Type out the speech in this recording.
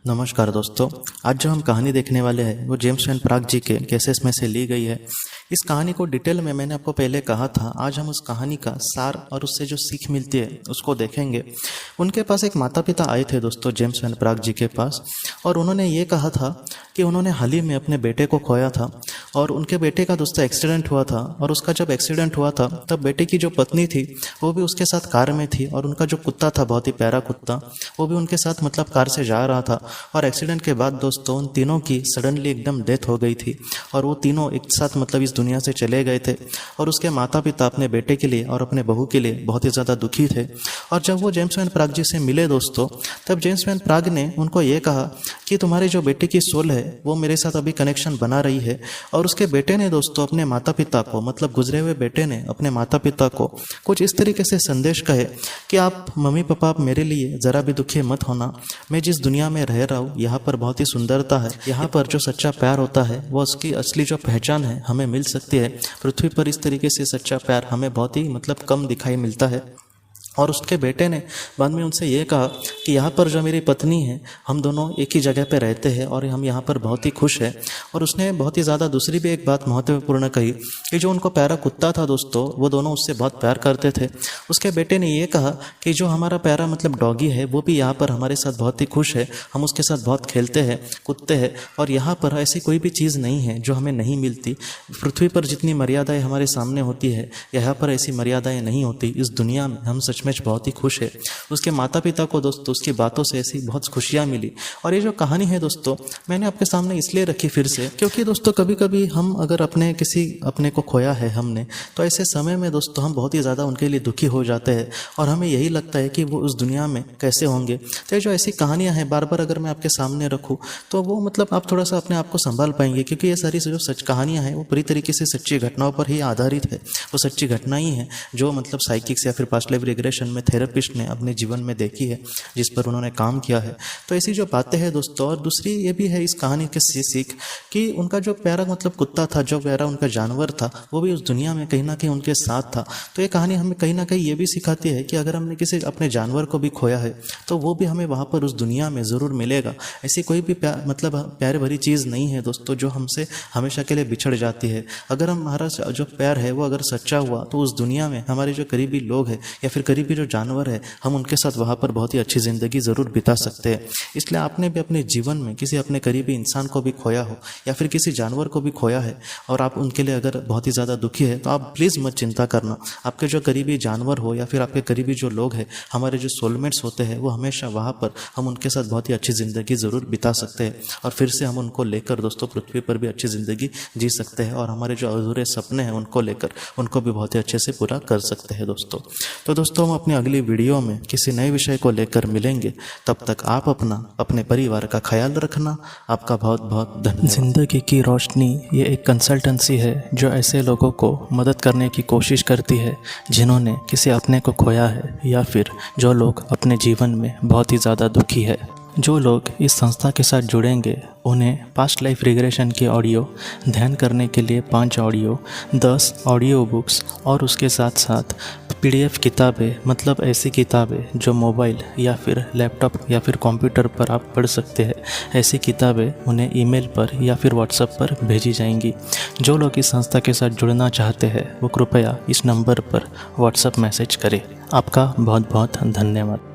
नमस्कार दोस्तों। आज जो हम कहानी देखने वाले हैं वो जेम्स वैन प्राग जी के केसेस में से ली गई है। इस कहानी को डिटेल में मैंने आपको पहले कहा था। आज हम उस कहानी का सार और उससे जो सीख मिलती है उसको देखेंगे। उनके पास एक माता पिता आए थे दोस्तों, जेम्स वैन प्राग जी के पास, और उन्होंने ये कहा था कि उन्होंने हाल ही में अपने बेटे को खोया था और उनके बेटे का दोस्तों एक्सीडेंट हुआ था। और उसका जब एक्सीडेंट हुआ था तब बेटे की जो पत्नी थी वो भी उसके साथ कार में थी और उनका जो कुत्ता था, बहुत ही प्यारा कुत्ता, वो भी उनके साथ मतलब कार से जा रहा था। और एक्सीडेंट के बाद दोस्तों उन तीनों की सडनली एकदम डेथ हो गई थी और वो तीनों एक साथ मतलब इस दुनिया से चले गए थे। और उसके माता पिता अपने बेटे के लिए और अपने बहू के लिए बहुत ही ज़्यादा दुखी थे। और जब वो जेम्स वैन प्राग जी से मिले दोस्तों, तब जेम्स वैन प्राग ने उनको ये कहा कि तुम्हारी जो बेटे की सोल है वो मेरे साथ अभी कनेक्शन बना रही है। और उसके बेटे ने दोस्तों अपने माता पिता को, मतलब गुजरे हुए बेटे ने अपने माता पिता को कुछ इस तरीके से संदेश कहे कि आप मम्मी पापा, आप मेरे लिए ज़रा भी दुखी मत होना। मैं जिस दुनिया में रह रहा हूँ यहाँ पर बहुत ही सुंदरता है। यहाँ पर जो सच्चा प्यार होता है वो उसकी असली जो पहचान है हमें मिल सकती है। पृथ्वी पर इस तरीके से सच्चा प्यार हमें बहुत ही मतलब कम दिखाई मिलता है। और उसके बेटे ने बाद में उनसे ये कहा कि यहाँ पर जो मेरी पत्नी है, हम दोनों एक ही जगह पर रहते हैं और हम यहाँ पर बहुत ही खुश हैं। और उसने बहुत ही ज़्यादा दूसरी भी एक बात महत्वपूर्ण कही कि जो उनको प्यारा कुत्ता था दोस्तों, वो दोनों उससे बहुत प्यार करते थे। उसके बेटे ने ये कहा कि जो हमारा प्यारा मतलब डॉगी है वो भी यहाँ पर हमारे साथ बहुत ही खुश है, हम उसके साथ बहुत खेलते हैं, कुत्ते हैं। और यहाँ पर ऐसी कोई भी चीज़ नहीं है जो हमें नहीं मिलती। पृथ्वी पर जितनी मर्यादाएँ हमारे सामने होती है, यहाँ पर ऐसी मर्यादाएँ नहीं होती। इस दुनिया में हम सच में बहुत ही खुश है। उसके माता पिता को दोस्तों उसकी बातों से ऐसी बहुत खुशियां मिली। और ये जो कहानी है दोस्तों मैंने आपके सामने इसलिए रखी फिर से, क्योंकि दोस्तों कभी कभी हम अगर अपने को खोया है हमने, तो ऐसे समय में दोस्तों हम बहुत ही ज़्यादा उनके लिए दुखी हो जाते हैं और हमें यही लगता है कि वो उस दुनिया में कैसे होंगे। तो ये जो ऐसी कहानियाँ हैं बार बार अगर मैं आपके सामने रखूँ तो वो मतलब आप थोड़ा सा अपने आप को संभाल पाएंगे, क्योंकि ये सारी जो सच कहानियाँ हैं वो पूरी तरीके से सच्ची घटनाओं पर ही आधारित है। वो सच्ची घटना ही है जो मतलब साइकिक्स या फिर पास्ट लाइफ रिग्रेशन में थेरेपिस्ट ने अपने जीवन में देखी है, जिस पर उन्होंने काम किया है। तो ऐसी जो बातें हैं दोस्तों, और दूसरी ये भी है इस कहानी के सीख कि उनका जो प्यारा मतलब कुत्ता था, जो प्यारा उनका जानवर था, वो भी उस दुनिया में कहीं ना कहीं उनके साथ था। तो ये कहानी हमें कहीं ना कहीं ये भी सिखाती है कि अगर हमने किसी अपने जानवर को भी खोया है तो वो भी हमें वहाँ पर उस दुनिया में ज़रूर मिलेगा। ऐसी कोई भी मतलब प्यार भरी चीज़ नहीं है दोस्तों जो हमसे हमेशा के लिए बिछड़ जाती है। अगर हमारा जो प्यार है वो अगर सच्चा हुआ तो उस दुनिया में हमारे जो करीबी लोग हैं या फिर करीबी जो जानवर है, हम उनके साथ वहाँ पर बहुत ही अच्छी ज़िंदगी ज़रूर बिता सकते हैं। इसलिए आपने भी अपने जीवन में किसी अपने करीबी इंसान को भी खोया हो या फिर किसी जानवर को भी खोया है और आप उनके लिए अगर बहुत ही ज़्यादा दुखी है, तो आप प्लीज़ मत चिंता करना। आपके जो करीबी जानवर हो या फिर आपके करीबी जो लोग हैं, हमारे जो सोलमेट्स होते हैं, वो हमेशा वहाँ पर हम उनके साथ बहुत ही अच्छी ज़िंदगी ज़रूर बिता सकते हैं और फिर से हम उनको लेकर दोस्तों पृथ्वी पर भी अच्छी ज़िंदगी जी सकते हैं और हमारे जो अधूरे सपने हैं उनको लेकर उनको भी बहुत ही अच्छे से पूरा कर सकते हैं दोस्तों। तो दोस्तों हम अपनी अगली वीडियो में किसी नए विषय को लेकर मिलेंगे। तब तक आप अपने परिवार का ख्याल रखना। आपका बहुत बहुत धन्यवाद। ज़िंदगी की रोशनी ये एक कंसल्टेंसी है जो ऐसे लोगों को मदद करने की कोशिश करती है जिन्होंने किसी अपने को खोया है या फिर जो लोग अपने जीवन में बहुत ही ज़्यादा दुखी है। जो लोग इस संस्था के साथ जुड़ेंगे उन्हें पास्ट लाइफ रिग्रेशन की ऑडियो, ध्यान करने के लिए 5 ऑडियो, 10 ऑडियो बुक्स और उसके साथ साथ PDF किताबें, मतलब ऐसी किताबें जो मोबाइल या फिर लैपटॉप या फिर कंप्यूटर पर आप पढ़ सकते हैं, ऐसी किताबें उन्हें ईमेल पर या फिर व्हाट्सएप पर भेजी जाएंगी। जो लोग इस संस्था के साथ जुड़ना चाहते हैं वो कृपया इस नंबर पर व्हाट्सएप मैसेज करें। आपका बहुत बहुत धन्यवाद।